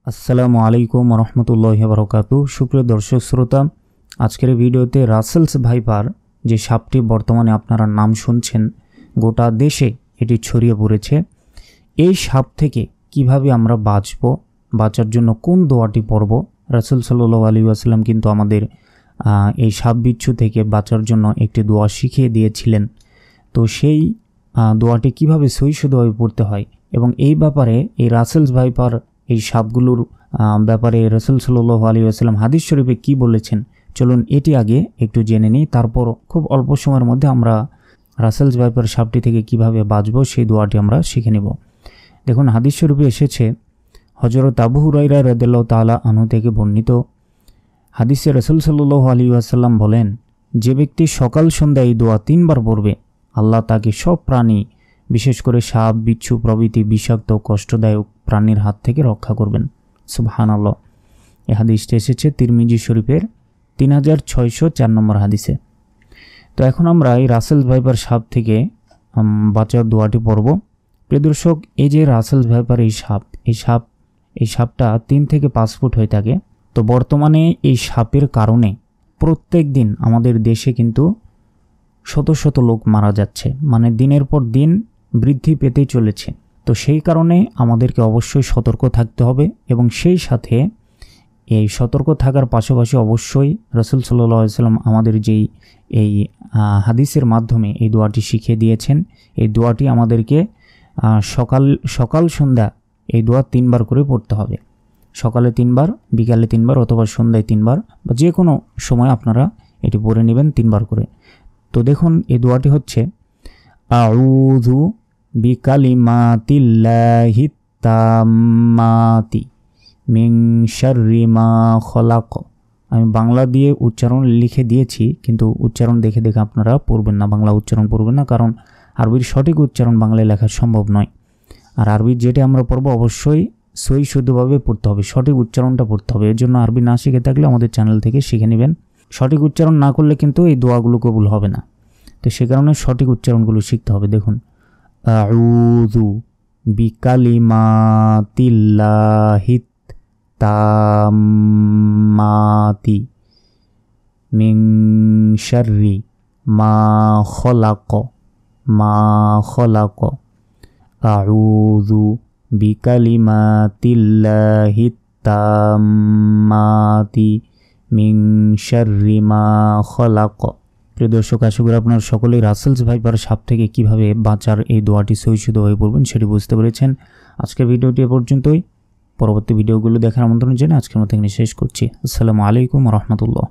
আসসালামু আলাইকুম রহমতুল্লাহি ওয়া বারাকাতুহু। সুপ্রিয় দর্শক শ্রোতা, আজকের ভিডিওতে রাসেলস ভাইপার যে সাপটি বর্তমানে আপনারা নাম শুনছেন, গোটা দেশে এটি ছড়িয়ে পড়েছে। এই সাপ থেকে কিভাবে আমরা বাঁচার জন্য কোন দোয়াটি পড়ব? রাসূল সাল্লাল্লাহু আলাইহি ওয়াসাল্লাম কিন্তু আমাদের এই সাপ বিচ্ছু থেকে বাঁচার জন্য একটি দোয়া শিখিয়ে দিয়েছিলেন। তো সেই দোয়াটি কিভাবে সহিষ্ণুভাবে পড়তে হয় এবং এই ব্যাপারে এই রাসেলস ভাইপার এই সাপগুলোর ব্যাপারে রাসূল সাল্লাল্লাহু আলাইহি ওয়াসাল্লাম হাদিস শরীফে কী বলেছেন, চলুন এটি আগে একটু জেনে নিই। তারপর খুব অল্প সময়ের মধ্যে আমরা রাসেলস ভাইপার সাপটি থেকে কিভাবে বাঁচব সেই দোয়াটি আমরা শিখে নেব। দেখুন, হাদিস শরীফে এসেছে, হযরত আবু হুরায়রা রাদিয়াল্লাহু তাআলা আনহু থেকে বর্ণিত হাদিসে রাসূল সাল্লাল্লাহু আলাইহি ওয়াসাল্লাম বলেন, যে ব্যক্তি সকাল সন্ধ্যা এই দোয়া 3 বার পড়বে, আল্লাহ তাকে সব প্রাণী, বিশেষ করে সাপ, বিচ্ছু প্রভৃতি বিষাক্ত কষ্টদায়ক প্রাণীর হাত থেকে রক্ষা করবেন। সুবহানাল্লাহ। এই হাদিসটি এসেছে তিরমিজি শরীফের 3604 নম্বর হাদিসে। তো এখন আমরা এই রাসেলস ভাইপার সাপ থেকে বাঁচার দোয়াটি পড়ব। প্রিয় দর্শক, এই যে রাসেলস ভাইপার এই সাপটা 3 থেকে 5 ফুট হয়ে থাকে। তো বর্তমানে এই সাপের কারণে প্রত্যেক দিন আমাদের দেশে কিন্তু শত শত লোক মারা যাচ্ছে, মানে দিনের পর দিন বৃদ্ধি পেতেই চলেছে। তো সেই কারণে আমাদেরকে অবশ্যই সতর্ক থাকতে হবে এবং সেই সাথে এই সতর্ক থাকার পাশাপাশি অবশ্যই রাসূল সাল্লাল্লাহু আলাইহি ওয়াসাল্লাম আমাদের এই হাদিসের মাধ্যমে এই দোয়াটি শিখিয়ে দিয়েছেন। এই দোয়াটি আমাদেরকে সকাল সন্ধ্যা এই দোয়া 3 বার করে পড়তে হবে। সকালে 3 বার, বিকালে 3 বার, অথবা সন্ধ্যায় 3 বার, বা যে কোনো সময় আপনারা এটি পড়ে নেবেন 3 বার করে। তো দেখুন, এই দোয়াটি হচ্ছে আউযু বিকালিমাতিল্লাহি তাম্মাতি মিন শাররি মা খলাক। আমি বাংলা দিয়ে উচ্চারণ লিখে দিয়েছি, কিন্তু উচ্চারণ দেখে আপনারা পড়বেন না, বাংলা উচ্চারণ পড়বেন না, কারণ আরবির সঠিক উচ্চারণ বাংলায় লেখা সম্ভব নয়। আর আরবির যেটা আমরা পড়বো অবশ্যই সহি শুদ্ধভাবে পড়তে হবে, সঠিক উচ্চারণটা পড়তে হবে। এর জন্য আরবি না শিখে থাকলে আমাদের চ্যানেল থেকে শিখে নেবেন। সঠিক উচ্চারণ না করলে কিন্তু এই দোয়াগুলো কবুল হবে না। তো সে কারণে সঠিক উচ্চারণগুলো শিখতে হবে। দেখুন, আউযু বিকালিমাতিল্লাহি তাম্মাতি মিন শাররি মা খলাক আউযু বিকালিমাতিল্লাহি তাম্মাতি মিন শাররি মা খলাক। প্রিয় দর্শক, আশা করি আপনারা সকলেই রাসেলস ভাইপার সাপ থেকে কিভাবে বাঁচার এই দোয়াটি সহিষ্ণুভাবে পড়বেন সেটি বুঝতে পেরেছেন। আজকের ভিডিওটি এ পর্যন্তই। পরবর্তী ভিডিওগুলো দেখার আমন্ত্রণ জানিয়ে আজকের মতো এখানে শেষ করছি। আসসালামু আলাইকুম রহমতুল্লাহ।